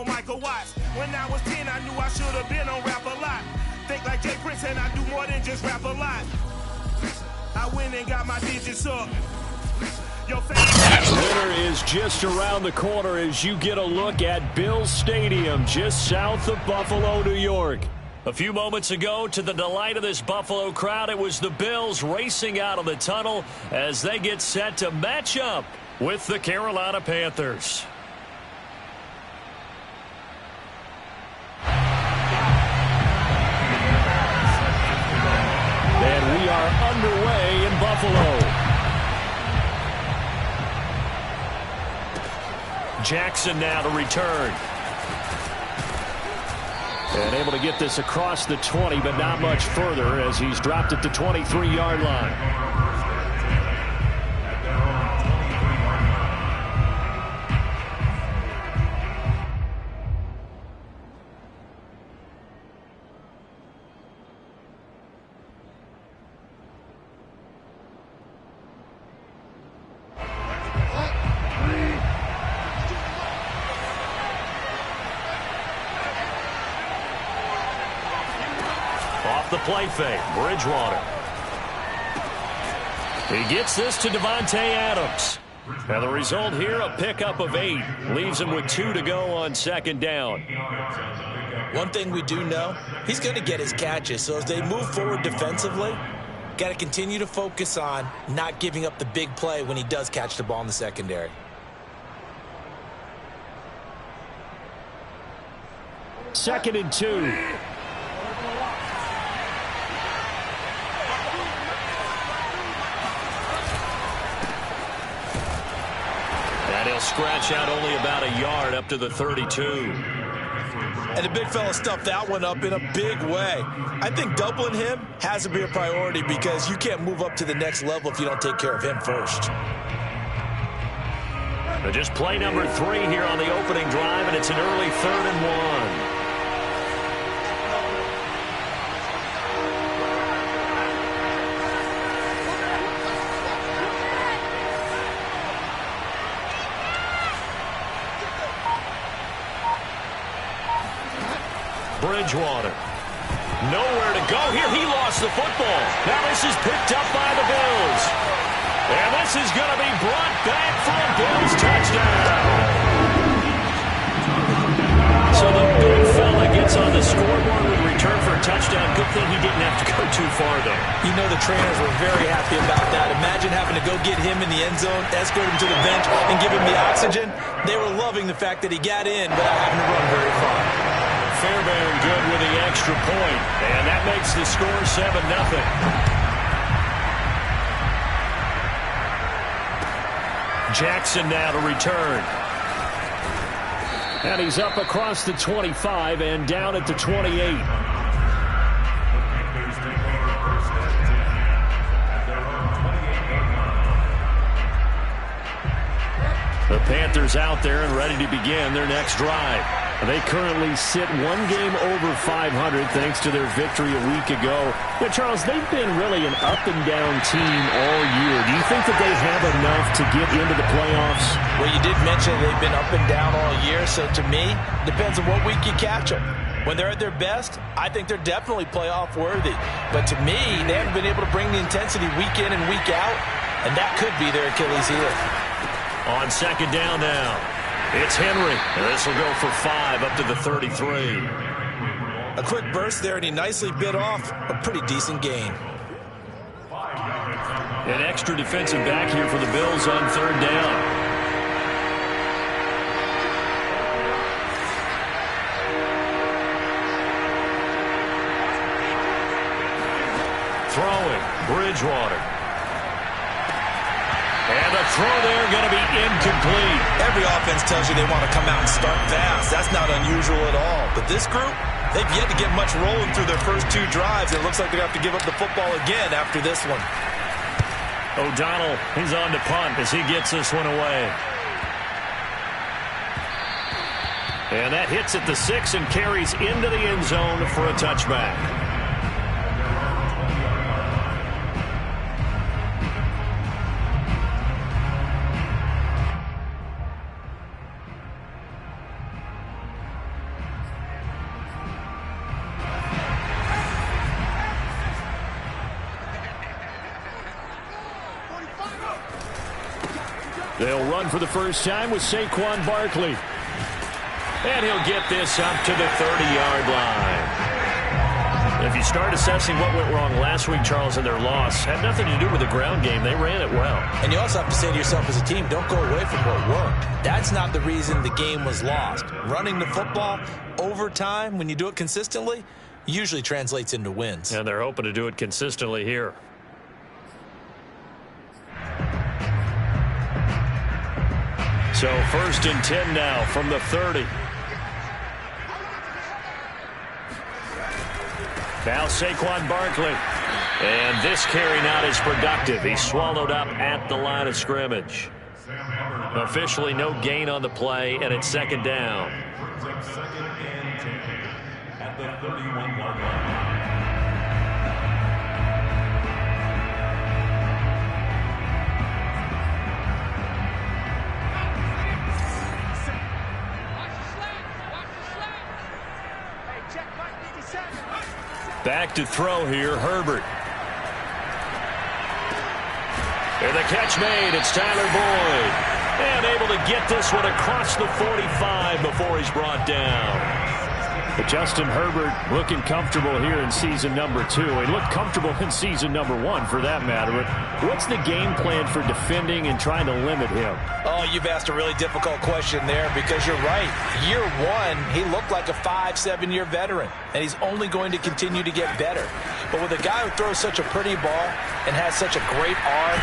Michael Watts. When I was 10, I knew I should have been on Rap a Lot. Think like Jay Prince and I do more than just rap a lot. I went and got my digits up. Winter is just around the corner as you get a look at Bills Stadium just south of Buffalo, New York. A few moments ago, to the delight of this Buffalo crowd, it was the Bills racing out of the tunnel as they get set to match up with the Carolina Panthers. And we are underway in Buffalo. Jackson now to return. And able to get this across the 20, but not much further as he's dropped it to 23-yard line. The play fake, Bridgewater. He gets this to Devontae Adams. And the result here, a pickup of 8. Leaves him with 2 to go on second down. One thing we do know, he's going to get his catches. So as they move forward defensively, got to continue to focus on not giving up the big play when he does catch the ball in the secondary. Second and 2. He'll scratch out only about a yard up to the 32. And the big fella stuffed that one up in a big way. I think doubling him has to be a priority because you can't move up to the next level if you don't take care of him first. Just play number 3 here on the opening drive, and it's an early 3rd and 1. Bridgewater. Nowhere to go here. He lost the football. Now this is picked up by the Bills. And this is going to be brought back for a Bills touchdown. So the big fella gets on the scoreboard with a return for a touchdown. Good thing he didn't have to go too far, though. You know the trainers were very happy about that. Imagine having to go get him in the end zone, escort him to the bench, and give him the oxygen. They were loving the fact that he got in without having to run very far. Fairbairn good with the extra point, and that makes the score 7-0. Jackson now to return. And he's up across the 25 and down at the 28. The Panthers out there and ready to begin their next drive. They currently sit 1 game over 500 thanks to their victory a week ago. But Charles, they've been really an up-and-down team all year. Do you think that they have enough to get into the playoffs? Well, you did mention they've been up and down all year, so to me, depends on what week you catch them. When they're at their best, I think they're definitely playoff worthy. But to me, they haven't been able to bring the intensity week in and week out, and that could be their Achilles heel. On second down now, it's Henry. This will go for 5 up to the 33. A quick burst there, and he nicely bit off a pretty decent gain. An extra defensive back here for the Bills on 3rd down. Throwing, Bridgewater. And the throw there going to be incomplete. Every offense tells you they want to come out and start fast. That's not unusual at all. But this group, they've yet to get much rolling through their first 2 drives. It looks like they have to give up the football again after this one. O'Donnell, he's on to punt as he gets this one away. And that hits at the 6 and carries into the end zone for a touchback. They'll run for the first time with Saquon Barkley. And he'll get this up to the 30-yard line. If you start assessing what went wrong last week, Charles, in their loss, had nothing to do with the ground game. They ran it well. And you also have to say to yourself as a team, don't go away from what worked. That's not the reason the game was lost. Running the football over time, when you do it consistently, usually translates into wins. And they're hoping to do it consistently here. So 1st and 10 now from the 30. Now Saquon Barkley. And this carry not as productive. He's swallowed up at the line of scrimmage. Officially no gain on the play, and it's 2nd down. At the 31-yard line. Back to throw here, Herbert. And the catch made. It's Tyler Boyd. And able to get this one across the 45 before he's brought down. But Justin Herbert looking comfortable here in season number 2. He looked comfortable in season number 1, for that matter. What's the game plan for defending and trying to limit him? Oh, you've asked a really difficult question there, because you're right. Year 1, he looked like a 5-7-year veteran, and he's only going to continue to get better. But with a guy who throws such a pretty ball and has such a great arm,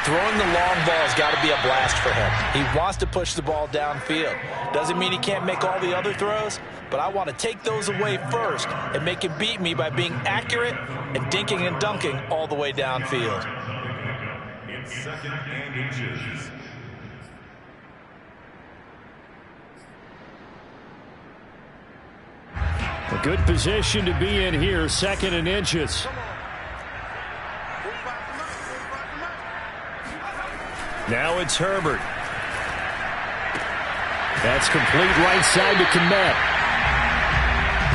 throwing the long ball has got to be a blast for him. He wants to push the ball downfield. Doesn't mean he can't make all the other throws, but I want to take those away first and make him beat me by being accurate and dinking and dunking all the way downfield. It's 2nd and inches. A good position to be in here, 2nd and inches. Now it's Herbert. That's complete right side to Kmet.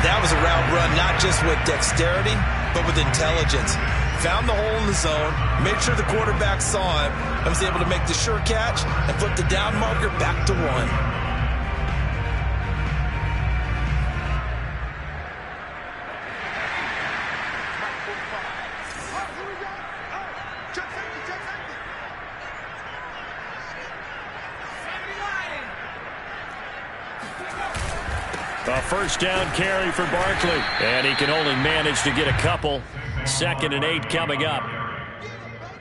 That was a route run, not just with dexterity, but with intelligence. Found the hole in the zone, made sure the quarterback saw him, and was able to make the sure catch and flip the down marker back to 1. A 1st down carry for Barkley. And he can only manage to get a couple. 2nd and 8 coming up.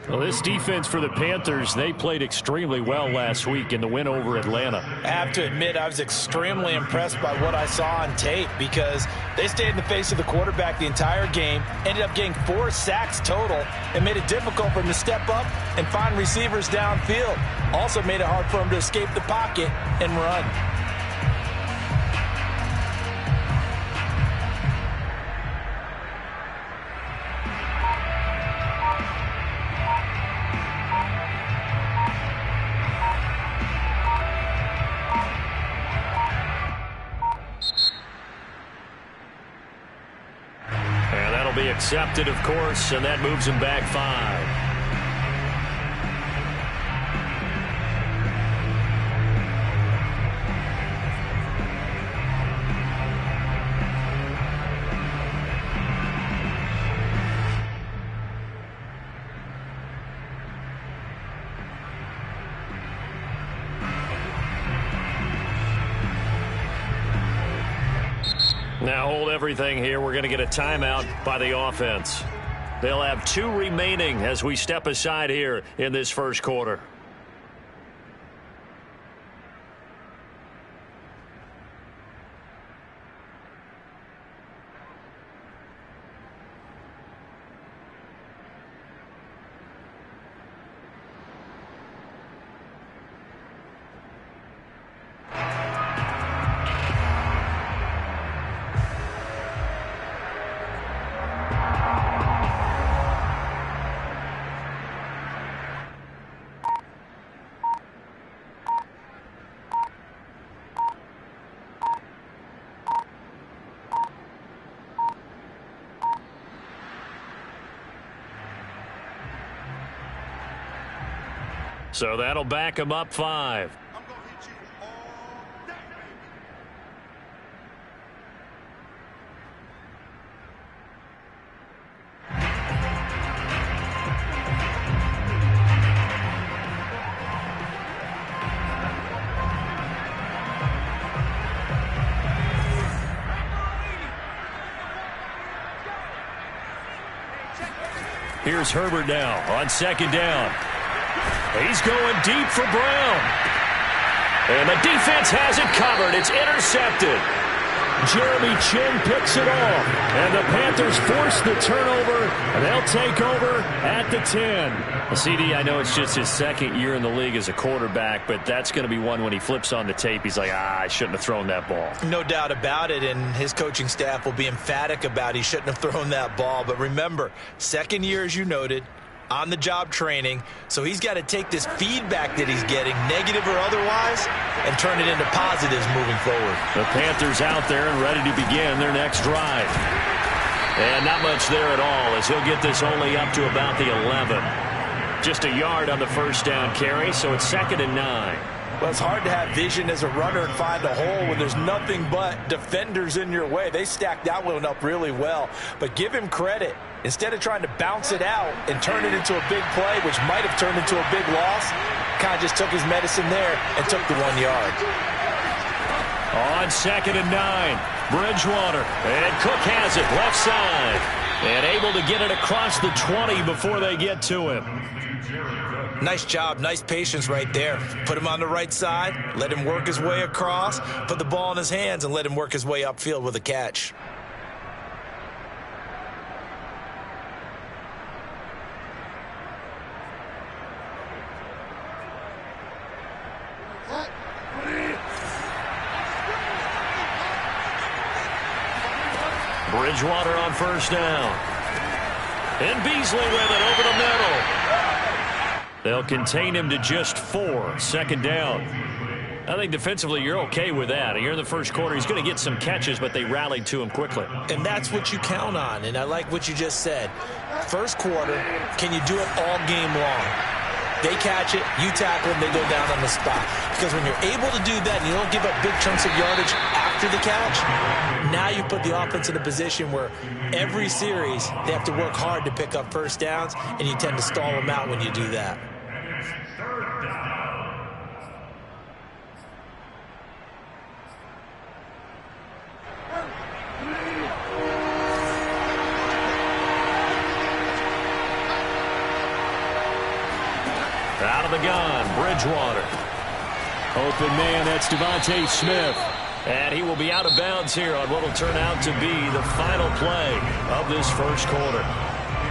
Well, this defense for the Panthers, they played extremely well last week in the win over Atlanta. I have to admit, I was extremely impressed by what I saw on tape, because they stayed in the face of the quarterback the entire game, ended up getting 4 sacks total, and made it difficult for him to step up and find receivers downfield. Also made it hard for him to escape the pocket and run. Be accepted, of course, and that moves him back 5. Now hold everything here. We're going to get a timeout by the offense. They'll have 2 remaining as we step aside here in this 1st quarter. So that'll back him up 5. Here's Herbert now on 2nd down. He's going deep for Brown. And the defense has it covered. It's intercepted. Jeremy Chinn picks it off. And the Panthers force the turnover, and they'll take over at the 10. Well, CD, I know it's just his 2nd year in the league as a quarterback, but that's going to be one when he flips on the tape. He's like, I shouldn't have thrown that ball. No doubt about it, and his coaching staff will be emphatic about he shouldn't have thrown that ball. But remember, 2nd year, as you noted, on-the-job training, so he's got to take this feedback that he's getting, negative or otherwise, and turn it into positives moving forward. The Panthers out there and ready to begin their next drive. And not much there at all, as he'll get this only up to about the 11. Just a yard on the first down carry, so it's 2nd and 9. Well, it's hard to have vision as a runner and find a hole when there's nothing but defenders in your way. They stacked that one up really well. But give him credit. Instead of trying to bounce it out and turn it into a big play, which might have turned into a big loss, kind of just took his medicine there and took the 1 yard. On 2nd and 9, Bridgewater. And Cook has it left side. And able to get it across the 20 before they get to him. Nice job, nice patience right there. Put him on the right side, let him work his way across, put the ball in his hands, and let him work his way upfield with a catch. Bridgewater on first down. And Beasley with it over the middle. They'll contain him to just 4. 2nd down. I think defensively you're okay with that. Here in the first quarter, he's going to get some catches, but they rallied to him quickly. And that's what you count on, and I like what you just said. First quarter, can you do it all game long? They catch it, you tackle them, they go down on the spot. Because when you're able to do that and you don't give up big chunks of yardage after the catch, now you put the offense in a position where every series they have to work hard to pick up first downs, and you tend to stall them out when you do that. Out of the gun, Bridgewater. Open man, that's Devontae Smith. And he will be out of bounds here on what will turn out to be the final play of this first quarter.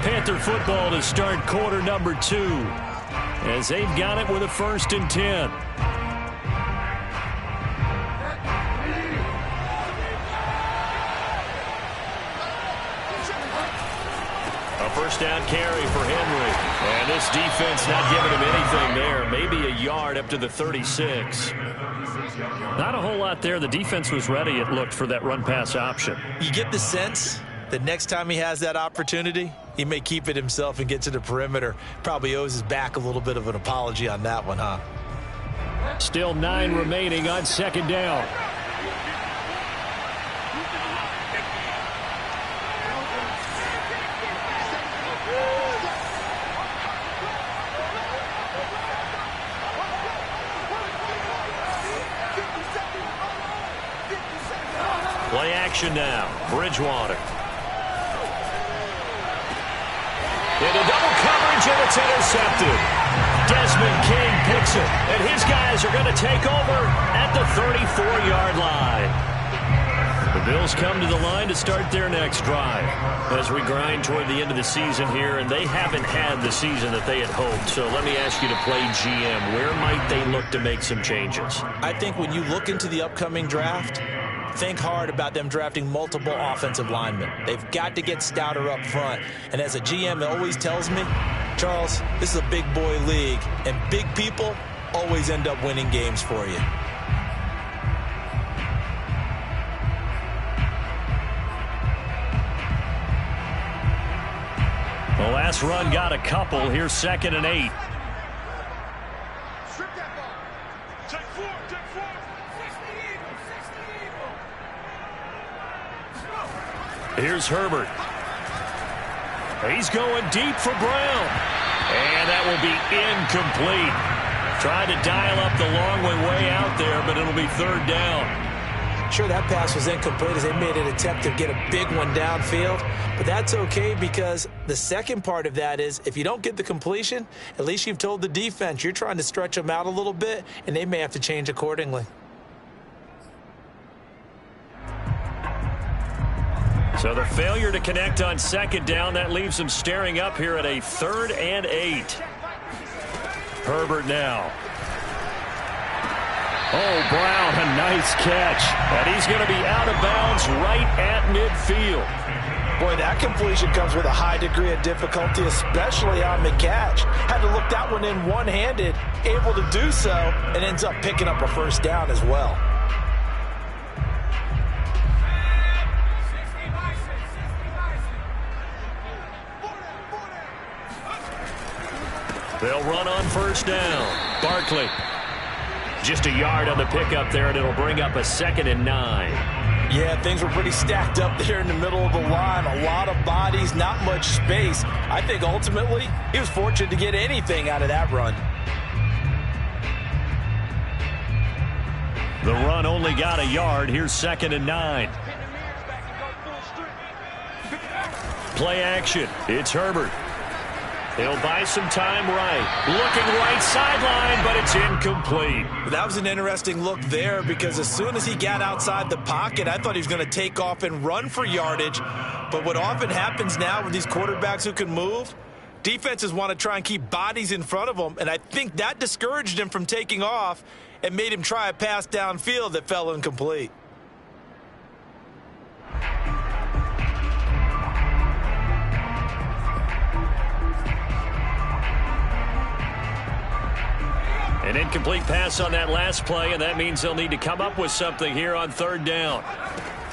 Panther football to start quarter number 2, as they've got it with a 1st and 10. A first down carry for Henry. And this defense not giving him anything there. Maybe a yard up to the 36. Not a whole lot there. The defense was ready, it looked, for that run-pass option. You get the sense that next time he has that opportunity, he may keep it himself and get to the perimeter. Probably owes his back a little bit of an apology on that one, huh? Still 9 remaining on 2nd down. Play action now. Bridgewater. Into double coverage, and it's intercepted. Desmond King picks it, and his guys are going to take over at the 34-yard line. The Bills come to the line to start their next drive as we grind toward the end of the season here, and they haven't had the season that they had hoped. So let me ask you to play GM. Where might they look to make some changes? I think when you look into the upcoming draft, think hard about them drafting multiple offensive linemen. They've got to get stouter up front. And as a GM, it always tells me, Charles, this is a big boy league, and big people always end up winning games for you. The last run got a couple. Here's 2nd and 8. Here's Herbert. He's going deep for Brown. And that will be incomplete. Tried to dial up the long way out there, but it'll be third down. Sure, that pass was incomplete as they made an attempt to get a big one downfield. But that's okay because the second part of that is if you don't get the completion, at least you've told the defense you're trying to stretch them out a little bit, and they may have to change accordingly. So the failure to connect on second down, that leaves them staring up here at a 3rd and 8. Herbert now. Oh, Brown, a nice catch. And he's going to be out of bounds right at midfield. Boy, that completion comes with a high degree of difficulty, especially on the catch. Had to look that one in one-handed, able to do so, and ends up picking up a first down as well. They'll run on first down. Barkley. Just a yard on the pickup there, and it'll bring up a 2nd and 9. Yeah, things were pretty stacked up there in the middle of the line. A lot of bodies, not much space. I think ultimately he was fortunate to get anything out of that run. The run only got a yard. Here's 2nd and 9. Play action. It's Herbert. He'll buy some time right. Looking right sideline, but it's incomplete. That was an interesting look there because as soon as he got outside the pocket, I thought he was going to take off and run for yardage. But what often happens now with these quarterbacks who can move, defenses want to try and keep bodies in front of them, and I think that discouraged him from taking off and made him try a pass downfield that fell incomplete. An incomplete pass on that last play, and that means they'll need to come up with something here on 3rd down.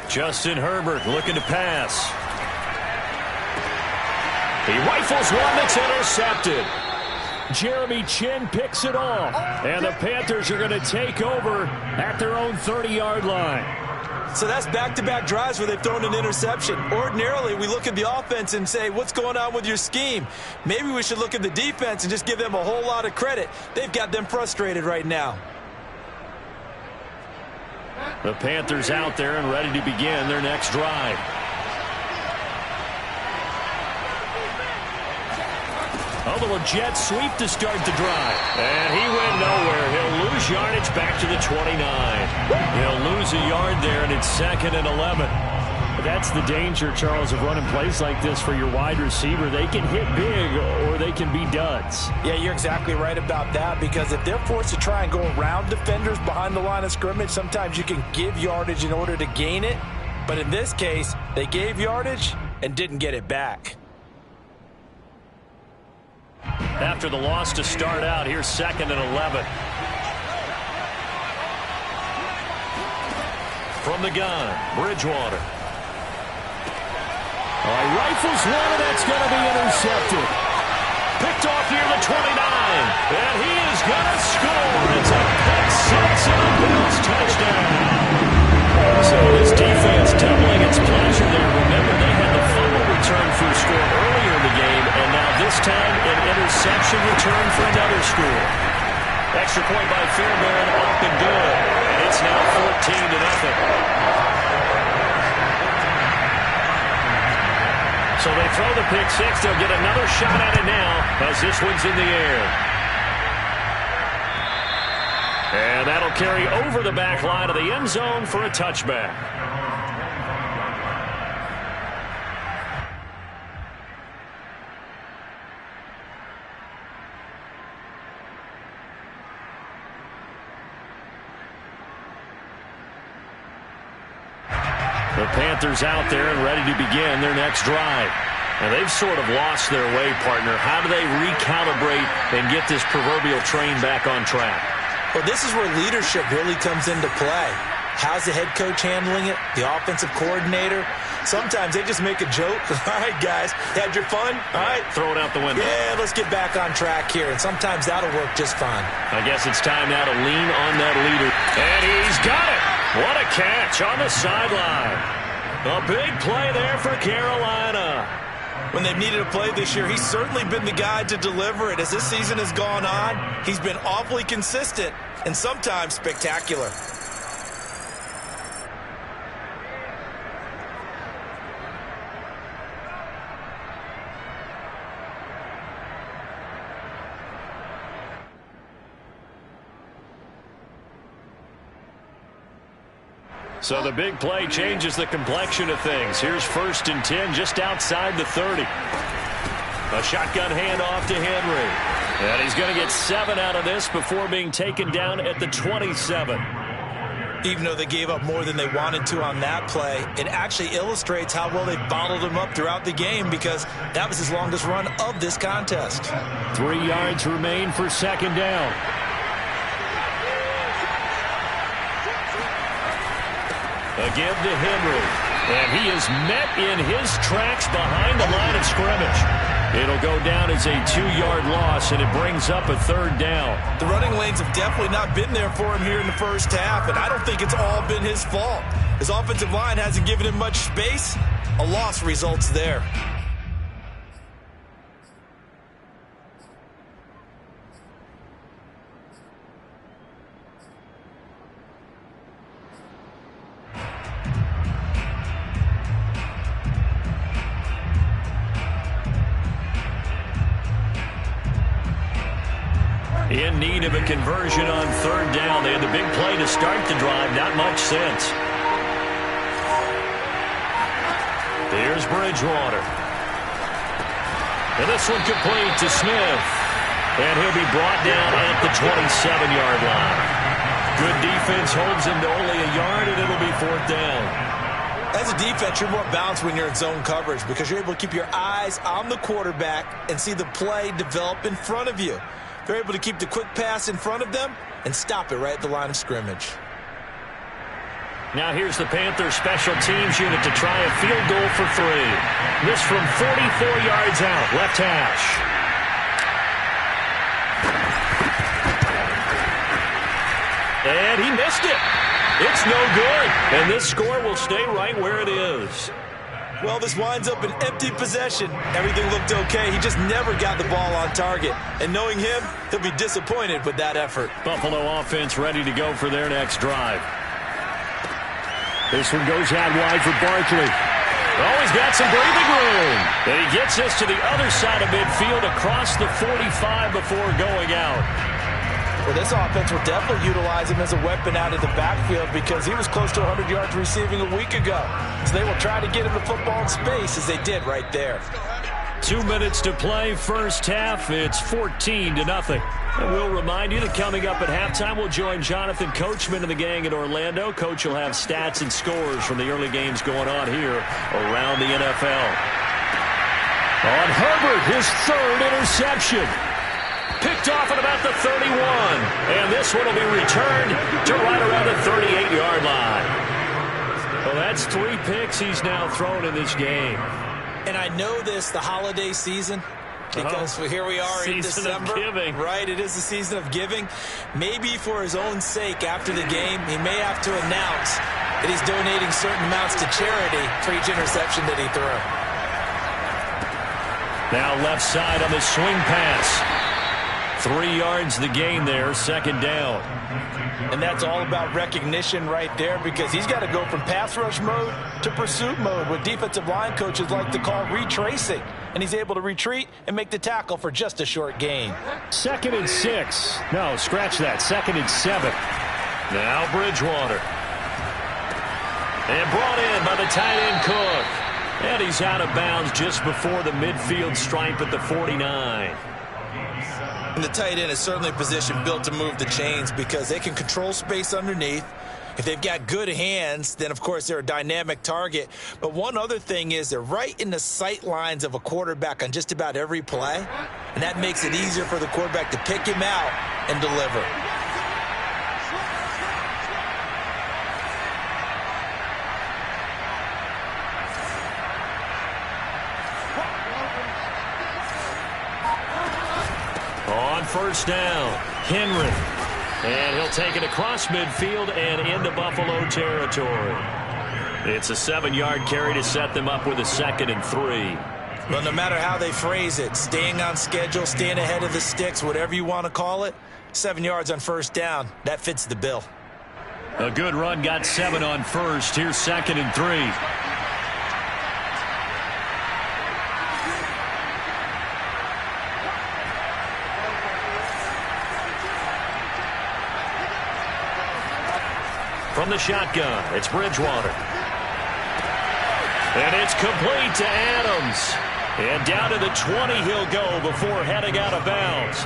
Justin Herbert looking to pass. He rifles one that's intercepted. Jeremy Chin picks it off, and the Panthers are going to take over at their own 30-yard line. So that's back-to-back drives where they've thrown an interception. Ordinarily, we look at the offense and say, what's going on with your scheme? Maybe we should look at the defense and just give them a whole lot of credit. They've got them frustrated right now. The Panthers out there and ready to begin their next drive. A little jet sweep to start the drive. And he went nowhere. He'll lose yardage back to the 29. He'll lose a yard there, and it's 2nd and 11. That's the danger, Charles, of running plays like this for your wide receiver. They can hit big or they can be duds. Yeah, you're exactly right about that because if they're forced to try and go around defenders behind the line of scrimmage, sometimes you can give yardage in order to gain it. But in this case, they gave yardage and didn't get it back. After the loss to start out, here's 2nd and 11. From the gun, Bridgewater. Rifles one, and that's going to be intercepted. Picked off near the 29, and he is going to score. It's a pick six and a Bills touchdown. So this defense doubling its pleasure there. Remember, they had the fumble return for a score earlier in the game, and now this time an interception return for another score. Extra point by Fairbairn, up and good. And it's now 14-0. So they throw the pick six. They'll get another shot at it now as this one's in the air. And that'll carry over the back line of the end zone for a touchback. The Panthers out there and ready to begin their next drive. And they've sort of lost their way, partner. How do they recalibrate and get this proverbial train back on track? Well, this is where leadership really comes into play. How's the head coach handling it? The offensive coordinator? Sometimes they just make a joke. All right, guys, had your fun? All right. Throw it out the window. Yeah, let's get back on track here. And sometimes that'll work just fine. I guess it's time now to lean on that leader. And he's got it. What a catch on the sideline. A big play there for Carolina. When they've needed a play this year, he's certainly been the guy to deliver it. As this season has gone on, he's been awfully consistent and sometimes spectacular. So the big play changes the complexion of things. Here's 1st and 10 just outside the 30. A shotgun handoff to Henry. And he's going to get 7 out of this before being taken down at the 27. Even though they gave up more than they wanted to on that play, it actually illustrates how well they bottled him up throughout the game because that was his longest run of this contest. 3 yards remain for 2nd down. Again to Henry. And he is met in his tracks behind the line of scrimmage. It'll go down as a 2-yard loss, and it brings up a 3rd down. The running lanes have definitely not been there for him here in the first half, and I don't think it's all been his fault. His offensive line hasn't given him much space. A loss results there. In need of a conversion on 3rd down. They had the big play to start the drive. Not much sense. Here's Bridgewater. And this one complete to Smith. And he'll be brought down at the 27-yard line. Good defense holds him to only a yard, and it'll be 4th down. As a defense, you're more balanced when you're in zone coverage because you're able to keep your eyes on the quarterback and see the play develop in front of you. They're able to keep the quick pass in front of them and stop it right at the line of scrimmage. Now here's the Panthers special teams unit to try a field goal for 3. This from 44 yards out, left hash. And he missed it. It's no good. And this score will stay right where it is. Well, this winds up an empty possession. Everything looked okay. He just never got the ball on target. And knowing him, he'll be disappointed with that effort. Buffalo offense ready to go for their next drive. This one goes out wide for Barkley. Oh, he's got some breathing room. And he gets us to the other side of midfield across the 45 before going out. Well, this offense will definitely utilize him as a weapon out of the backfield because he was close to 100 yards receiving a week ago. So they will try to get him the football in space as they did right there. 2 minutes to play, first half. It's 14-0. And we'll remind you that coming up at halftime, we'll join Jonathan Coachman and the gang in Orlando. Coach will have stats and scores from the early games going on here around the NFL. On Herbert, his 3rd interception. Picked off at about the 31. And this one will be returned to right around the 38-yard line. Well, that's 3 picks he's now thrown in this game. And I know this, the holiday season, because here we are in December. Season of giving. Right, it is the season of giving. Maybe for his own sake after the game, he may have to announce that he's donating certain amounts to charity for each interception that he threw. Now left side on the swing pass. 3 yards the gain there, 2nd down. And that's all about recognition right there because he's got to go from pass rush mode to pursuit mode, what defensive line coaches like to call retracing. And he's able to retreat and make the tackle for just a short gain. 2nd and 6. No, scratch that. 2nd and 7. Now Bridgewater. And brought in by the tight end Cook. And he's out of bounds just before the midfield stripe at the 49. And the tight end is certainly a position built to move the chains because they can control space underneath. If they've got good hands, then, of course, they're a dynamic target. But one other thing is they're right in the sight lines of a quarterback on just about every play. And that makes it easier for the quarterback to pick him out and deliver. On 1st down, Henry. And he'll take it across midfield and into Buffalo territory. It's a 7-yard carry to set them up with a 2nd and 3. Well, no matter how they phrase it, staying on schedule, staying ahead of the sticks, whatever you want to call it, 7 yards on first down, that fits the bill. A good run got 7 on first. Here's 2nd and 3. From the shotgun, it's Bridgewater. And it's complete to Adams. And down to the 20 he'll go before heading out of bounds.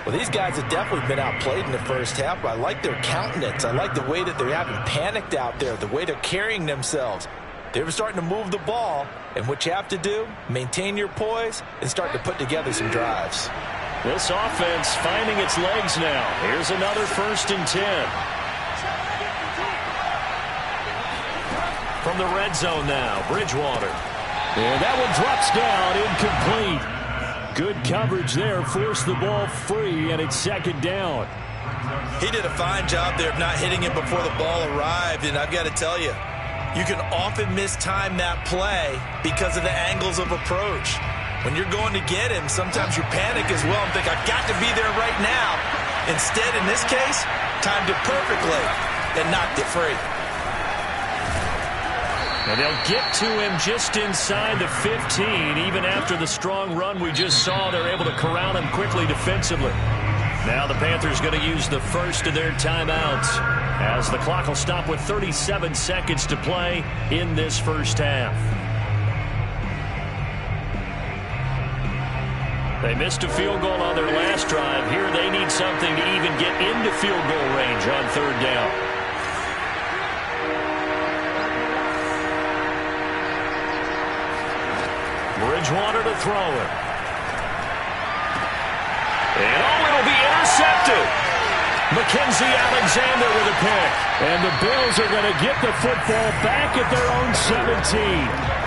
Well, these guys have definitely been outplayed in the first half, but I like their countenance. I like the way that they haven't panicked out there, the way they're carrying themselves. They're starting to move the ball, and what you have to do, maintain your poise and start to put together some drives. This offense finding its legs now. Here's another 1st and 10. From the red zone now, Bridgewater. And that one drops down, incomplete. Good coverage there, forced the ball free, and it's 2nd down. He did a fine job there of not hitting it before the ball arrived, and I've got to tell you, you can often mistime that play because of the angles of approach. When you're going to get him, sometimes you panic as well and think, I've got to be there right now. Instead, in this case, timed it perfectly and knocked it free. And they'll get to him just inside the 15. Even after the strong run we just saw, they're able to corral him quickly defensively. Now the Panthers going to use the first of their timeouts as the clock will stop with 37 seconds to play in this first half. They missed a field goal on their last drive. Here they need something to even get into field goal range on 3rd down. Bridgewater to throw it. And it'll be intercepted. Mackenzie Alexander with a pick. And the Bills are going to get the football back at their own 17.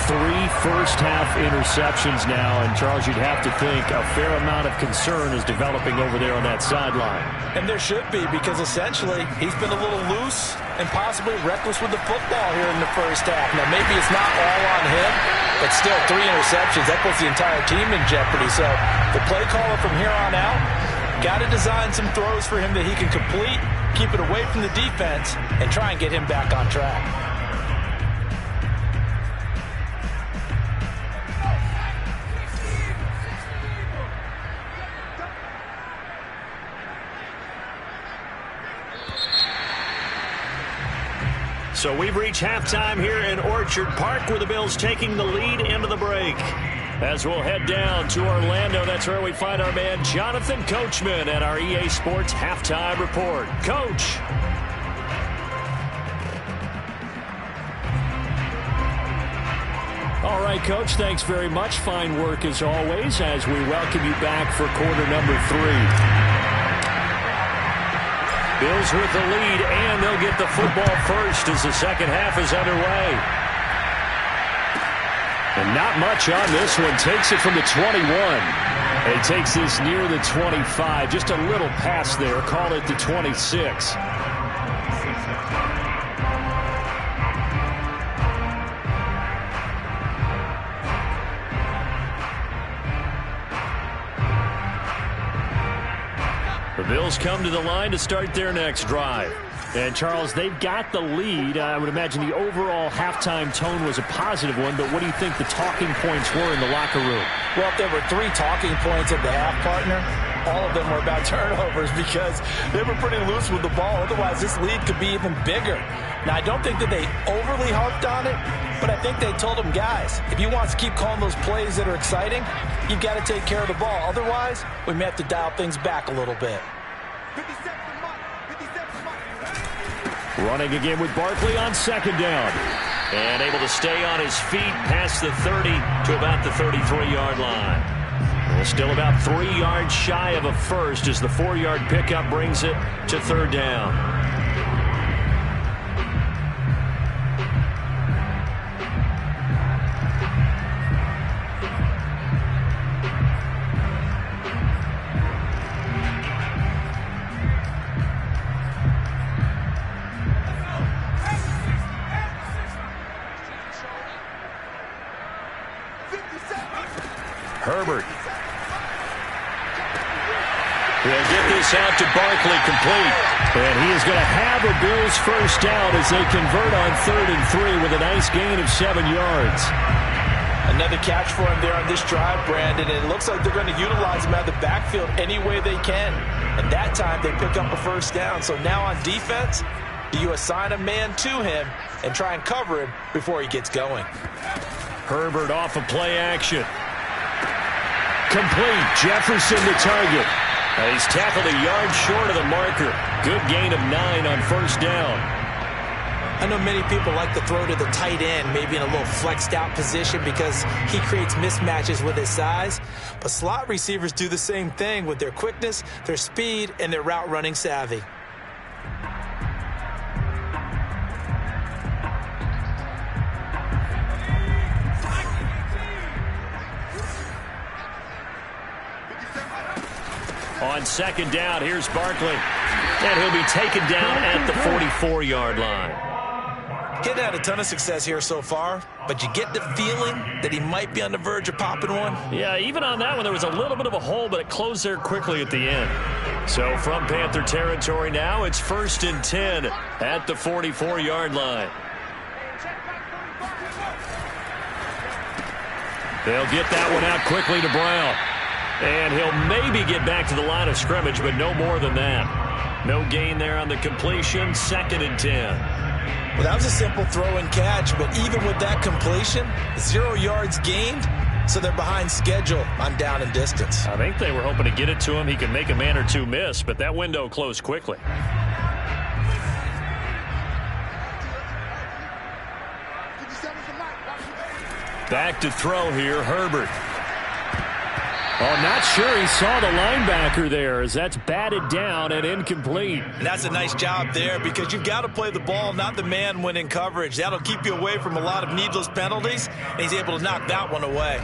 3 first-half interceptions now, and Charles, you'd have to think a fair amount of concern is developing over there on that sideline. And there should be, because essentially he's been a little loose and possibly reckless with the football here in the first half. Now, maybe it's not all on him, but still 3 interceptions. That puts the entire team in jeopardy. So the play caller from here on out got to design some throws for him that he can complete, keep it away from the defense, and try and get him back on track. So we've reached halftime here in Orchard Park with the Bills taking the lead into the break. As we'll head down to Orlando, that's where we find our man Jonathan Coachman at our EA Sports Halftime Report. Coach. All right, Coach, thanks very much. Fine work as always as we welcome you back for quarter number 3. Bills with the lead, and they'll get the football first as the second half is underway. And not much on this one. Takes it from the 21. He takes this near the 25. Just a little pass there. Call it the 26. The Bills come to the line to start their next drive. And, Charles, they've got the lead. I would imagine the overall halftime tone was a positive one, but what do you think the talking points were in the locker room? Well, if there were 3 talking points at the half, partner, all of them were about turnovers because they were pretty loose with the ball. Otherwise, this lead could be even bigger. Now, I don't think that they overly harped on it, but I think they told them, guys, if you want to keep calling those plays that are exciting, you've got to take care of the ball. Otherwise, we may have to dial things back a little bit. Running again with Barkley on second down. And able to stay on his feet past the 30 to about the 33-yard line. Well, still about 3 yards shy of a first as the 4-yard pickup brings it to third down. Herbert. He'll get this out to Barkley, complete. And he is going to have a Bills first down as they convert on 3rd and 3 with a nice gain of 7 yards. Another catch for him there on this drive, Brandon. And it looks like they're going to utilize him out of the backfield any way they can. And that time they pick up a first down. So now on defense, do you assign a man to him and try and cover him before he gets going? Herbert off of play action. Complete. Jefferson the target. He's tackled a yard short of the marker. Good gain of 9 on first down. I know many people like to throw to the tight end, maybe in a little flexed out position because he creates mismatches with his size. But slot receivers do the same thing with their quickness, their speed, and their route running savvy. On second down, here's Barkley. And he'll be taken down at the 44-yard line. He hasn't had a ton of success here so far, but you get the feeling that he might be on the verge of popping one. Yeah, even on that one, there was a little bit of a hole, but it closed there quickly at the end. So from Panther territory now, it's 1st and 10 at the 44-yard line. They'll get that one out quickly to Brown. And he'll maybe get back to the line of scrimmage, but no more than that. No gain there on the completion, 2nd and 10. Well, that was a simple throw and catch, but even with that completion, 0 yards gained, so they're behind schedule on down and distance. I think they were hoping to get it to him. He could make a man or two miss, but that window closed quickly. Back to throw here, Herbert. Oh, not sure he saw the linebacker there as that's batted down and incomplete. And that's a nice job there because you've got to play the ball, not the man when in coverage. That'll keep you away from a lot of needless penalties, and he's able to knock that one away.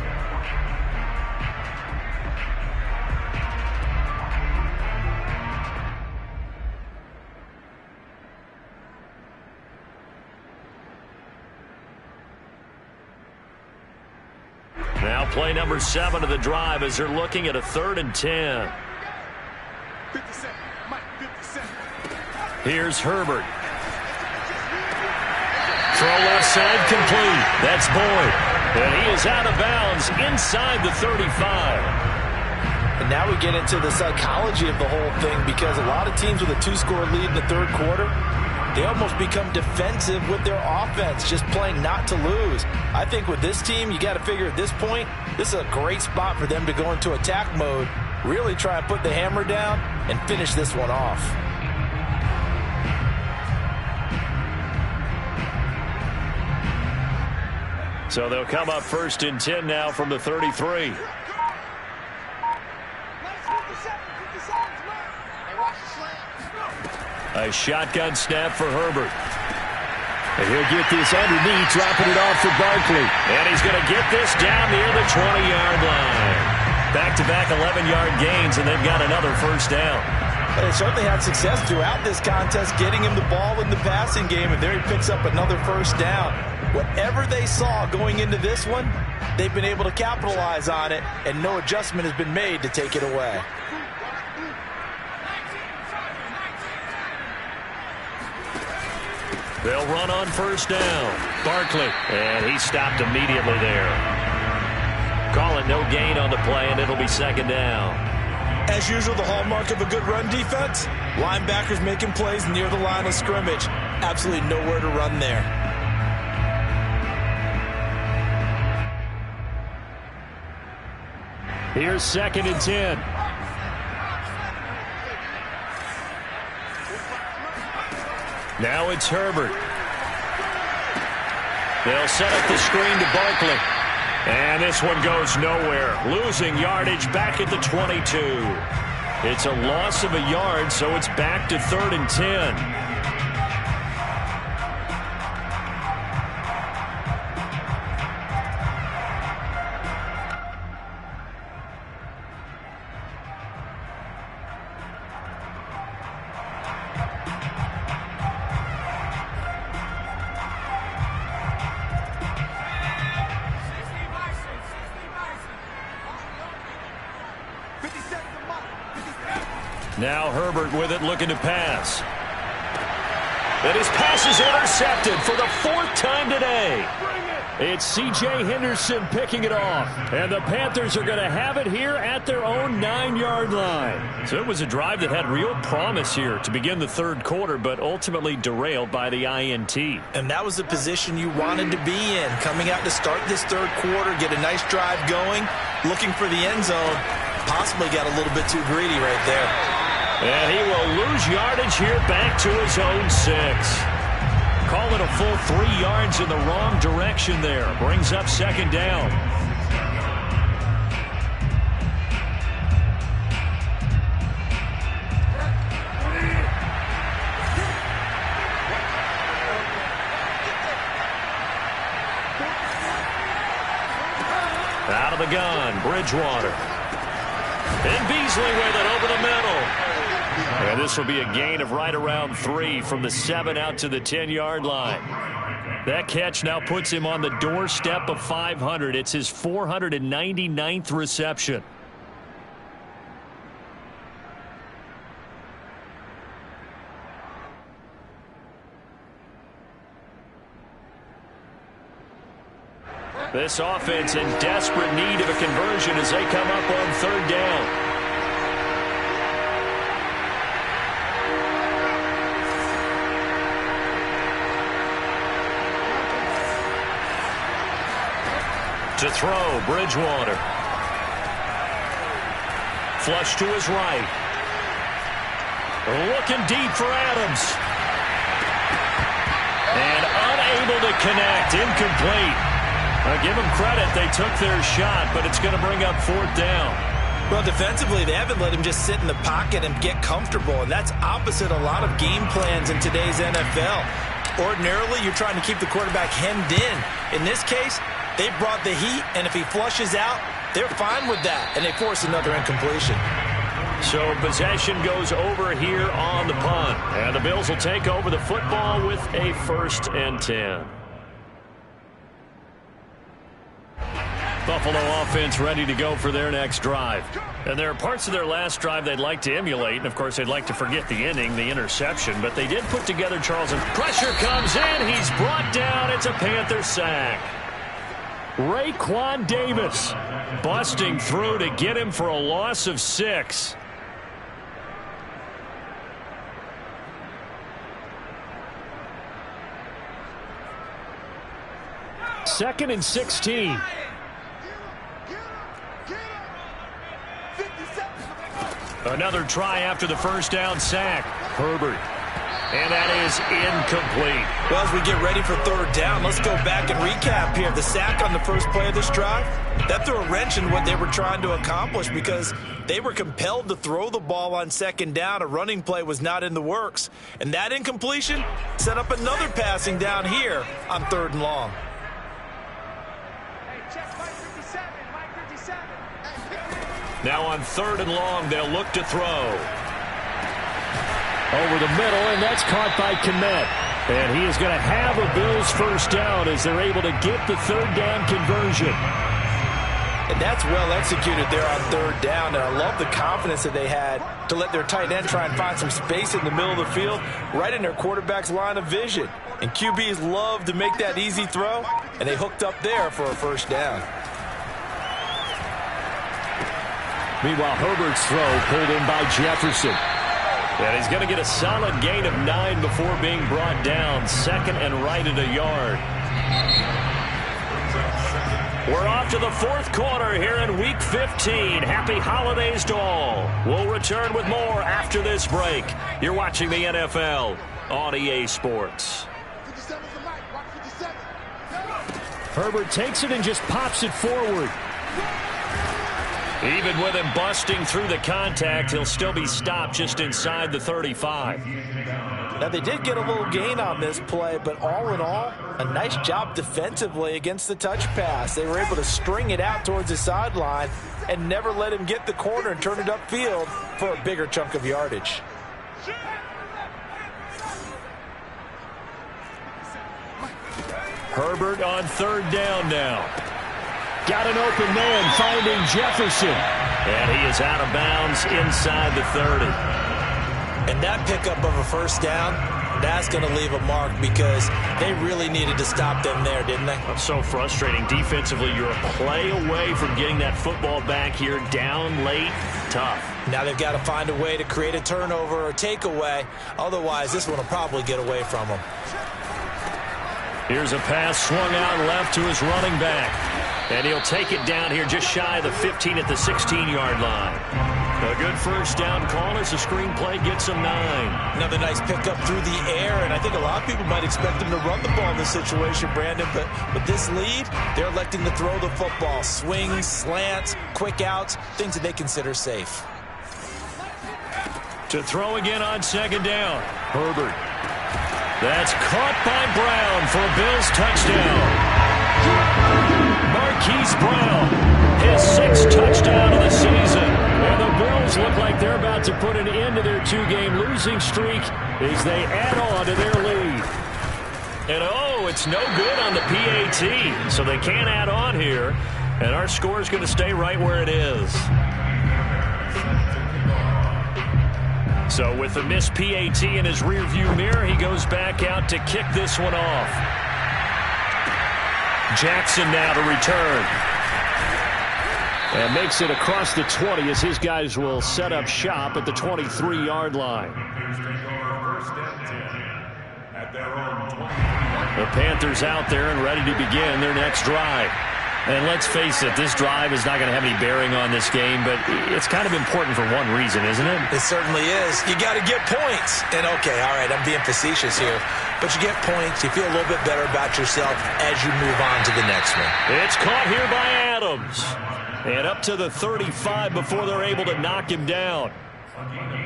Now play number 7 of the drive as they're looking at a 3rd and 10. Here's Herbert. Throw left side complete. That's Boyd. And he is out of bounds inside the 35. And now we get into the psychology of the whole thing because a lot of teams with a 2-score lead in the 3rd quarter, they almost become defensive with their offense, just playing not to lose. I think with this team, you got to figure at this point, this is a great spot for them to go into attack mode, really try and put the hammer down and finish this one off. So they'll come up 1st and 10 now from the 33. A shotgun snap for Herbert. And he'll get this underneath, dropping it off for Barkley. And he's going to get this down near the 20-yard line. Back-to-back 11-yard gains, and they've got another first down. They certainly had success throughout this contest, getting him the ball in the passing game, and there he picks up another first down. Whatever they saw going into this one, they've been able to capitalize on it, and no adjustment has been made to take it away. They'll run on first down. Barkley, and he stopped immediately there. Call it no gain on the play, and it'll be 2nd down. As usual, the hallmark of a good run defense, linebackers making plays near the line of scrimmage. Absolutely nowhere to run there. Here's 2nd and 10. Now it's Herbert. They'll set up the screen to Barkley. And this one goes nowhere. Losing yardage back at the 22. It's a loss of a yard, so it's back to 3rd and 10. Now Herbert with it, looking to pass. And his pass is intercepted for the 4th time today. It's C.J. Henderson picking it off. And the Panthers are going to have it here at their own 9-yard line. So it was a drive that had real promise here to begin the 3rd quarter, but ultimately derailed by the INT. And that was the position you wanted to be in. Coming out to start this 3rd quarter, get a nice drive going, looking for the end zone. Possibly got a little bit too greedy right there. And he will lose yardage here back to his own 6. Call it a full 3 yards in the wrong direction there. Brings up 2nd down. Out of the gun, Bridgewater. And Beasley with it over the middle. And this will be a gain of right around 3 from the 7 out to the 10-yard line. That catch now puts him on the doorstep of 500. It's his 499th reception. This offense in desperate need of a conversion as they come up on 3rd down. To throw, Bridgewater. Flush to his right. Looking deep for Adams. And unable to connect. Incomplete. Now give them credit. They took their shot, but it's going to bring up 4th down. Well, defensively, they haven't let him just sit in the pocket and get comfortable, and that's opposite a lot of game plans in today's NFL. Ordinarily, you're trying to keep the quarterback hemmed in. In this case, they brought the heat, and if he flushes out, they're fine with that, and they force another incompletion. So possession goes over here on the punt, and the Bills will take over the football with a 1st and 10. Buffalo offense ready to go for their next drive. And there are parts of their last drive they'd like to emulate, and of course they'd like to forget the inning, the interception, but they did put together Charles, and pressure comes in, he's brought down, it's a Panther sack. Raekwon Davis busting through to get him for a loss of 6. Second and 16. Another try after the 1st down sack. Herbert. And that is incomplete. Well, as we get ready for 3rd down, let's go back and recap here. The sack on the first play of this drive, that threw a wrench in what they were trying to accomplish because they were compelled to throw the ball on 2nd down. A running play was not in the works. And that incompletion set up another passing down here on 3rd and long. Now on 3rd and long, they'll look to throw. Over the middle, and that's caught by Kmet. And he is going to have a Bills 1st down as they're able to get the 3rd down conversion. And that's well executed there on 3rd down. And I love the confidence that they had to let their tight end try and find some space in the middle of the field, right in their quarterback's line of vision. And QBs love to make that easy throw, and they hooked up there for a 1st down. Meanwhile, Herbert's throw pulled in by Jefferson. And he's going to get a solid gain of 9 before being brought down. 2nd and right at a yard. We're off to the 4th quarter here in Week 15. Happy holidays to all. We'll return with more after this break. You're watching the NFL on EA Sports. Herbert takes it and just pops it forward. Even with him busting through the contact, he'll still be stopped just inside the 35. Now, they did get a little gain on this play, but all in all, a nice job defensively against the touch pass. They were able to string it out towards the sideline and never let him get the corner and turn it upfield for a bigger chunk of yardage. Herbert on 3rd down now. Got an open man finding Jefferson. And he is out of bounds inside the 30. And that pickup of a first down, that's going to leave a mark because they really needed to stop them there, didn't they? That's so frustrating. Defensively, you're a play away from getting that football back here down late. Tough. Now they've got to find a way to create a turnover or takeaway. Otherwise, this one will probably get away from them. Here's a pass swung out left to his running back. And he'll take it down here just shy of the 15 at the 16-yard line. A good first down call as the screenplay gets him 9. Another nice pickup through the air, and I think a lot of people might expect him to run the ball in this situation, Brandon, but with this lead, they're electing to throw the football. Swings, slants, quick outs, things that they consider safe. To throw again on second down. Herbert. That's caught by Brown for a Bills touchdown. Marquise Brown, his 6th touchdown of the season. And the Bills look like they're about to put an end to their 2-game losing streak as they add on to their lead. And oh, it's no good on the PAT, so they can't add on here. And our score is going to stay right where it is. So with the missed PAT in his rearview mirror, he goes back out to kick this one off. Jackson now to return. And makes it across the 20 as his guys will set up shop at the 23-yard line. The Panthers out there and ready to begin their next drive. And let's face it, this drive is not going to have any bearing on this game, but it's kind of important for one reason, isn't it? It certainly is. You got to get points. And, okay, all right, I'm being facetious here. But you get points, you feel a little bit better about yourself as you move on to the next one. It's caught here by Adams. And up to the 35 before they're able to knock him down.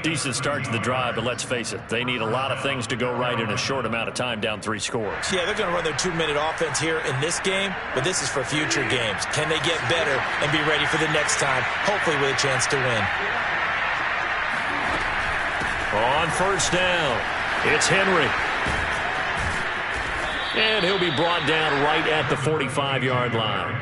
Decent start to the drive, but let's face it, they need a lot of things to go right in a short amount of time, down 3 scores. Yeah, they're going to run their 2-minute offense here in this game, but this is for future games. Can they get better and be ready for the next time, hopefully with a chance to win? On first down, it's Henry. And he'll be brought down right at the 45-yard line.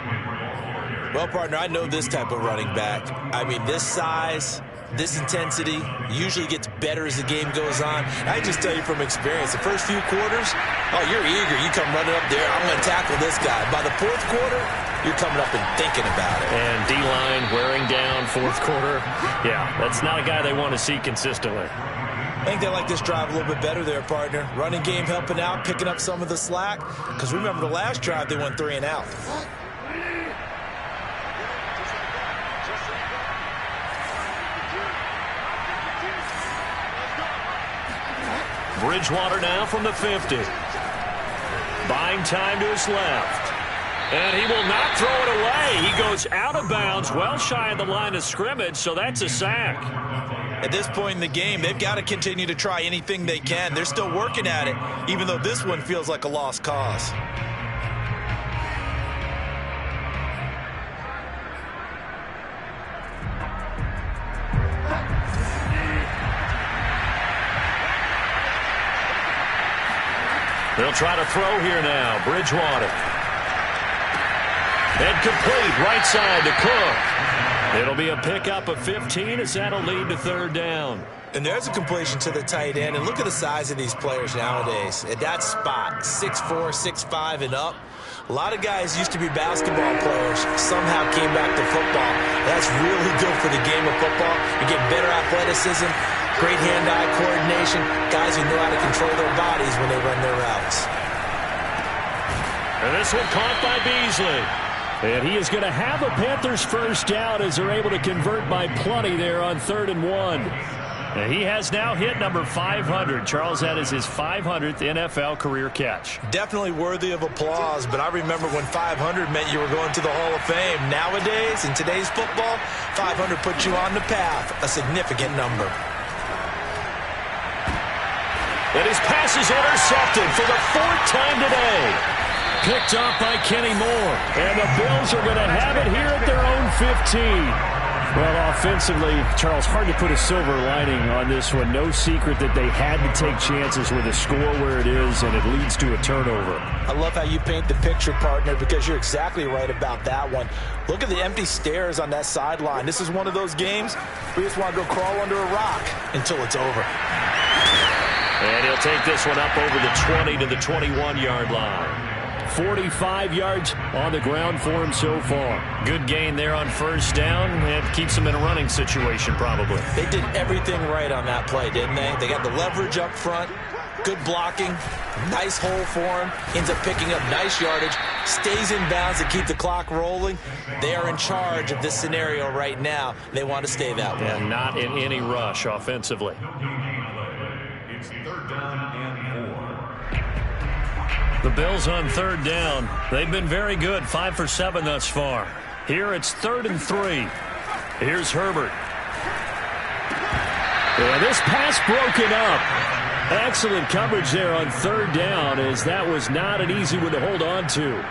Well, partner, I know this type of running back. I mean, this size, this intensity usually gets better as the game goes on. I just tell you from experience, the first few quarters, oh, you're eager. You come running up there, I'm going to tackle this guy. By the 4th quarter, you're coming up and thinking about it. And D-line wearing down 4th quarter. Yeah, that's not a guy they want to see consistently. I think they like this drive a little bit better there, partner. Running game helping out, picking up some of the slack. Because remember the last drive, they went 3 and out. Bridgewater now from the 50. Buying time to his left. And he will not throw it away. He goes out of bounds, well shy of the line of scrimmage, so that's a sack. At this point in the game, they've got to continue to try anything they can. They're still working at it, even though this one feels like a lost cause. They'll try to throw here now. Bridgewater. And complete right side to Cook. It'll be a pickup of 15 as that'll lead to 3rd down. And there's a completion to the tight end. And look at the size of these players nowadays. At that spot, 6'4", 6'5", and up. A lot of guys used to be basketball players, somehow came back to football. That's really good for the game of football. You get better athleticism, great hand-eye coordination, guys who know how to control their bodies when they run their routes. And this one caught by Beasley. And he is going to have a Panthers first down as they're able to convert by plenty there on 3rd and 1. And he has now hit number 500. Charles, that is his 500th NFL career catch. Definitely worthy of applause, but I remember when 500 meant you were going to the Hall of Fame. Nowadays, in today's football, 500 puts you on the path, a significant number. And his pass is intercepted for the 4th time today. Picked up by Kenny Moore. And the Bills are going to have it here at their own 15. Well, offensively, Charles, hard to put a silver lining on this one. No secret that they had to take chances with a score where it is, and it leads to a turnover. I love how you paint the picture, partner, because you're exactly right about that one. Look at the empty stares on that sideline. This is one of those games where you just want to go crawl under a rock until it's over. And he'll take this one up over the 20 to the 21-yard line. 45 yards on the ground for him so far. Good gain there on first down. It keeps him in a running situation probably. They did everything right on that play, didn't they? They got the leverage up front, good blocking, nice hole for him, ends up picking up nice yardage, stays in bounds to keep the clock rolling. They are in charge of this scenario right now. They want to stay that way. And not in any rush offensively. It's third down and 4. The Bills on third down. They've been very good, 5 for 7 thus far. Here it's 3rd and 3. Here's Herbert. And this pass broken up. Excellent coverage there on third down, as that was not an easy one to hold on to.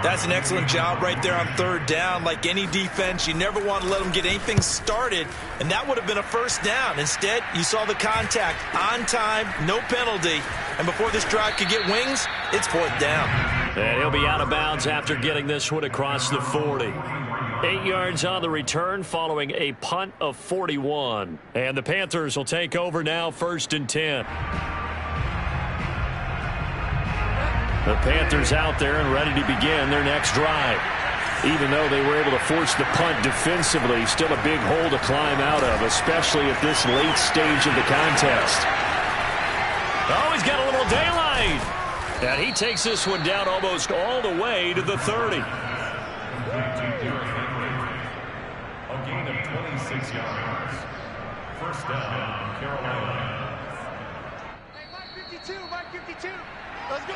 That's an excellent job right there on third down. Like any defense, you never want to let them get anything started, and that would have been a first down. Instead, you saw the contact on time, no penalty, and before this drive could get wings, it's 4th down. And he'll be out of bounds after getting this one across the 40. 8 yards on the return following a punt of 41. And the Panthers will take over now, 1st and 10. The Panthers out there and ready to begin their next drive. Even though they were able to force the punt defensively, still a big hole to climb out of, especially at this late stage of the contest. Oh, he's got a little daylight. And he takes this one down almost all the way to the 30. A gain of 26 yards. First down, Carolina. Hey, Mike 52, Mike 52. Let's go.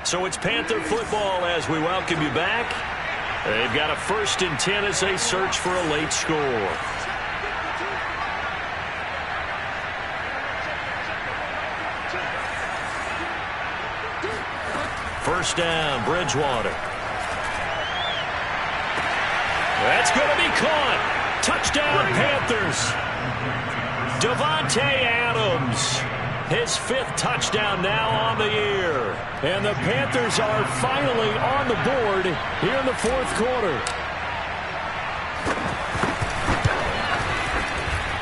So it's Panther football as we welcome you back. They've got a 1st and 10 as they search for a late score. First down, Bridgewater. That's going to be caught. Touchdown, Panthers. Davante Adams. His 5th touchdown now on the year. And the Panthers are finally on the board here in the 4th quarter.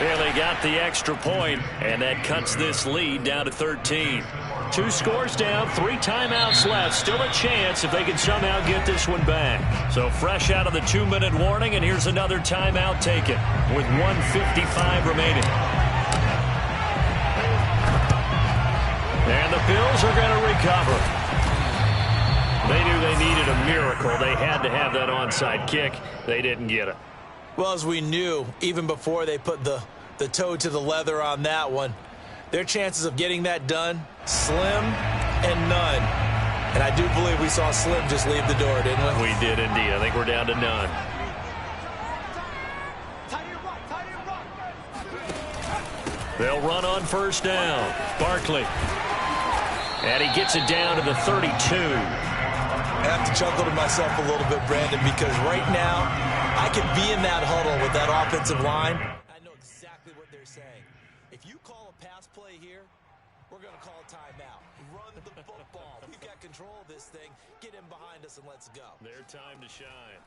And they got the extra point, and that cuts this lead down to 13. 2 scores down, 3 timeouts left. Still a chance if they can somehow get this one back. So fresh out of the 2-minute warning, and here's another timeout taken with 1:55 remaining. And the Bills are going to recover. They knew they needed a miracle. They had to have that onside kick. They didn't get it. Well, as we knew, even before they put the toe to the leather on that one, their chances of getting that done, slim and none. And I do believe we saw Slim just leave the door, didn't we? We did indeed. I think we're down to none. They'll run on first down. Barkley. And he gets it down to the 32. I have to chuckle to myself a little bit, Brandon, because right now I could be in that huddle with that offensive line. I know exactly what they're saying. If you call a pass play here, we're going to call a timeout. Run the football. We've got control of this thing. Get in behind us and let's go. Their time to shine.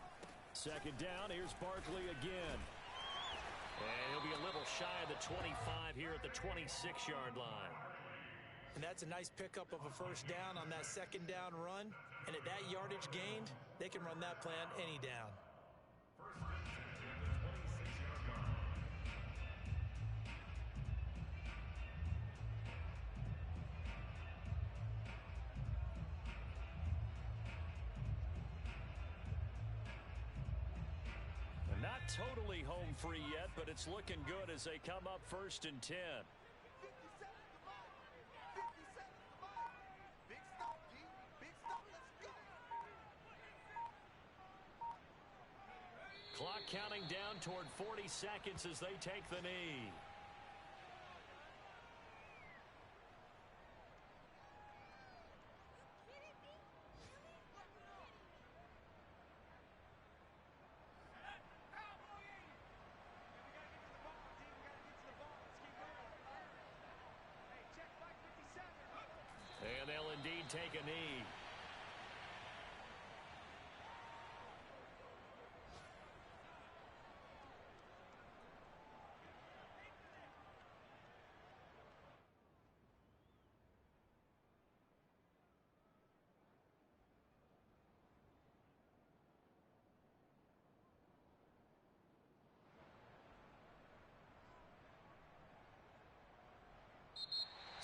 2nd down. Here's Barkley again. And he'll be a little shy of the 25 here at the 26-yard line. And that's a nice pickup of a first down on that 2nd down run. And at that yardage gained, they can run that plan any down. Not totally home free yet, but it's looking good as they come up 1st and 10. Clock counting down toward 40 seconds as they take the knee. indeed take a knee.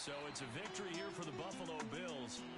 So it's a victory here for the Buffalo Bills.